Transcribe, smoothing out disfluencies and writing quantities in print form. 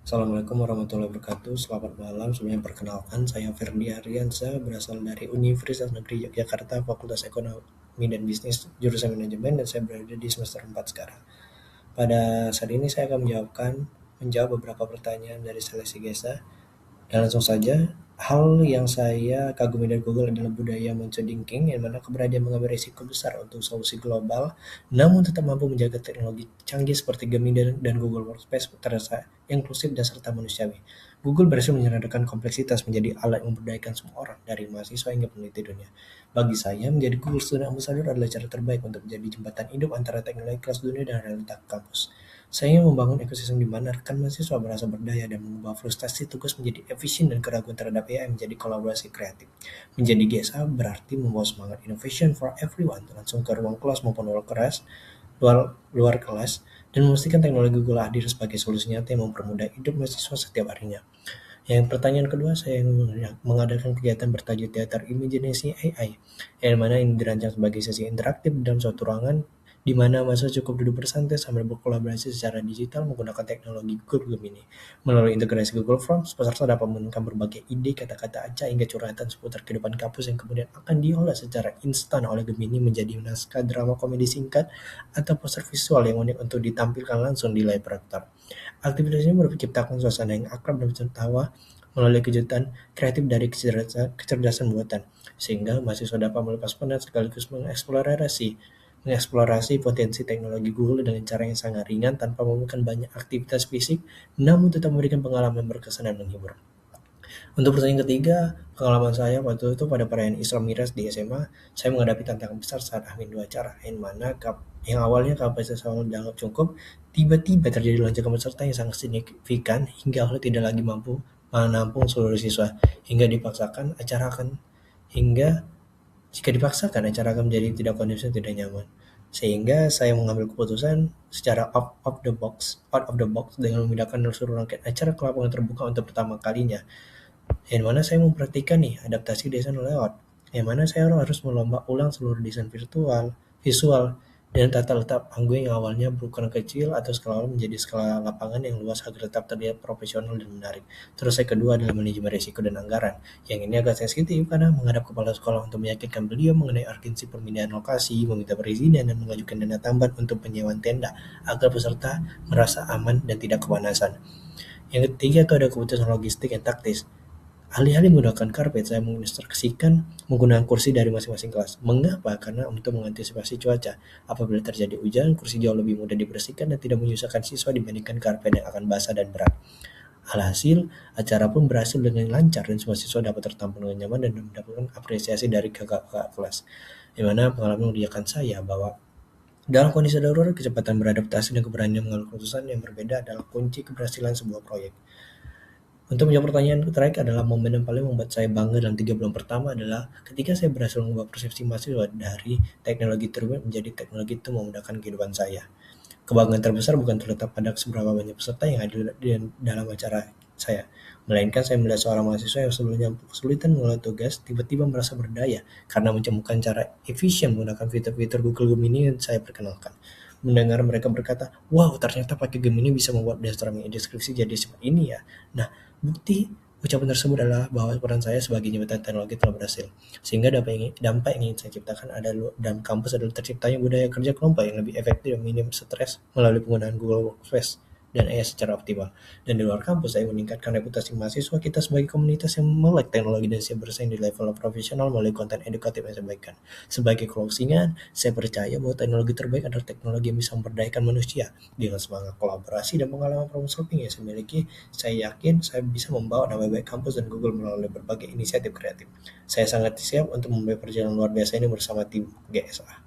Assalamualaikum warahmatullahi wabarakatuh. Selamat malam. Sebelumnya perkenalkan, saya Ferdi Ariansa, berasal dari Universitas Negeri Yogyakarta, Fakultas Ekonomi dan Bisnis, jurusan Manajemen, dan saya berada di semester 4 sekarang. Pada saat ini saya akan menjawab beberapa pertanyaan dari seleksi GESA. Dan langsung saja, hal yang saya kagumi dari Google adalah budaya menchodinking, yang mana keberanian mengambil risiko besar untuk solusi global, namun tetap mampu menjaga teknologi canggih seperti Gemini dan Google Workspace terasa inklusif dan serta manusiawi. Google berhasil menyederhanakan kompleksitas menjadi alat yang memberdayakan semua orang, dari mahasiswa hingga peneliti dunia. Bagi saya, menjadi Google Student Ambassador adalah cara terbaik untuk menjadi jembatan hidup antara teknologi kelas dunia dan realita kampus. Saya ingin membangun ekosistem di mana rekan mahasiswa merasa berdaya dan mengubah frustasi tugas menjadi efisien dan keraguan terhadap AI menjadi kolaborasi kreatif. Menjadi GSA berarti membawa semangat innovation for everyone langsung ke ruang kelas maupun luar kelas, dan memastikan teknologi Google hadir sebagai solusi nyata yang mempermudah hidup mahasiswa setiap harinya. Yang pertanyaan kedua, saya ingin mengadakan kegiatan bertajuk Teater Imajinasi AI, yang mana ini dirancang sebagai sesi interaktif dalam suatu ruangan di mana mahasiswa cukup duduk bersantai sambil berkolaborasi secara digital menggunakan teknologi Google Gemini. Melalui integrasi Google Forms, peserta dapat menemukan berbagai ide, kata-kata acak, hingga curhatan seputar kehidupan kampus yang kemudian akan diolah secara instan oleh Gemini menjadi naskah drama komedi singkat atau poster visual yang unik untuk ditampilkan langsung di layar proyektor. Aktivitas ini menciptakan suasana yang akrab dan tertawa melalui kejutan kreatif dari kecerdasan buatan, sehingga mahasiswa dapat melepas penat sekaligus mengeksplorasi potensi teknologi Google dengan cara yang sangat ringan tanpa memerlukan banyak aktivitas fisik, namun tetap memberikan pengalaman berkesan dan menghibur. Untuk pertanyaan ketiga, pengalaman saya waktu itu pada perayaan Isra Mi'raj di SMA, saya menghadapi tantangan besar saat amin 2 acara, yang awalnya kapasitas awal dianggap cukup, tiba-tiba terjadi lonjakan peserta yang sangat signifikan hingga awalnya tidak lagi mampu menampung seluruh siswa, hingga jika dipaksakan acara akan menjadi tidak kondusif dan tidak nyaman. Sehingga saya mengambil keputusan secara out of the box dengan memindahkan seluruh rangkaian acara ke lapangan terbuka untuk pertama kalinya. Yang mana saya memperhatikan nih adaptasi desain layout, yang mana saya harus melomba ulang seluruh desain visual, dan tata letak panggung yang awalnya berukuran kecil atau skala menjadi skala lapangan yang luas agar tetap terlihat profesional dan menarik. Terus yang kedua adalah manajemen risiko dan anggaran. Yang ini agak sensitif karena menghadap kepala sekolah untuk meyakinkan beliau mengenai urgensi pemindahan lokasi, meminta perizinan, dan mengajukan dana tambahan untuk penyewaan tenda agar peserta merasa aman dan tidak kepanasan. Yang ketiga itu ada keputusan logistik yang taktis. Alih-alih menggunakan karpet, saya menginstruksikan menggunakan kursi dari masing-masing kelas. Mengapa? Karena untuk mengantisipasi cuaca. Apabila terjadi hujan, kursi jauh lebih mudah dibersihkan dan tidak menyusahkan siswa dibandingkan karpet yang akan basah dan berat. Alhasil, acara pun berhasil dengan lancar dan semua siswa dapat tertampung dengan nyaman dan mendapatkan apresiasi dari kakak-kakak kelas. Di mana pengalaman menunjukkan saya bahwa dalam kondisi darurat, kecepatan beradaptasi dan keberanian mengambil keputusan yang berbeda adalah kunci keberhasilan sebuah proyek. Untuk menjawab pertanyaan terakhir adalah momen yang paling membuat saya bangga dalam 3 bulan pertama adalah ketika saya berhasil mengubah persepsi mahasiswa dari teknologi terbaik menjadi teknologi itu memudahkan kehidupan saya. Kebanggaan terbesar bukan terletak pada seberapa banyak peserta yang hadir dalam acara saya, melainkan saya melihat seorang mahasiswa yang sebelumnya kesulitan mengelola tugas tiba-tiba merasa berdaya karena menemukan cara efisien menggunakan fitur-fitur Google Gemini yang saya perkenalkan. Mendengar mereka berkata, wow ternyata pakai Gemini bisa membuat deskripsi jadi seperti ini ya. Nah, bukti ucapan tersebut adalah bahwa peran saya sebagai jembatan teknologi telah berhasil. Sehingga dampak yang ingin saya ciptakan dalam kampus adalah terciptanya budaya kerja kelompok yang lebih efektif dan minim stres melalui penggunaan Google Workspace dan AI secara optimal. Dan di luar kampus, saya meningkatkan reputasi mahasiswa kita sebagai komunitas yang melek teknologi dan siap bersaing di level profesional melalui konten edukatif yang saya bagikan. Sebagai closingan, saya percaya bahwa teknologi terbaik adalah teknologi yang bisa memberdayakan manusia. Dengan semangat kolaborasi dan pengalaman problem solving yang saya miliki, saya yakin saya bisa membawa nama baik kampus dan Google melalui berbagai inisiatif kreatif. Saya sangat siap untuk memulai perjalanan luar biasa ini bersama tim GSA.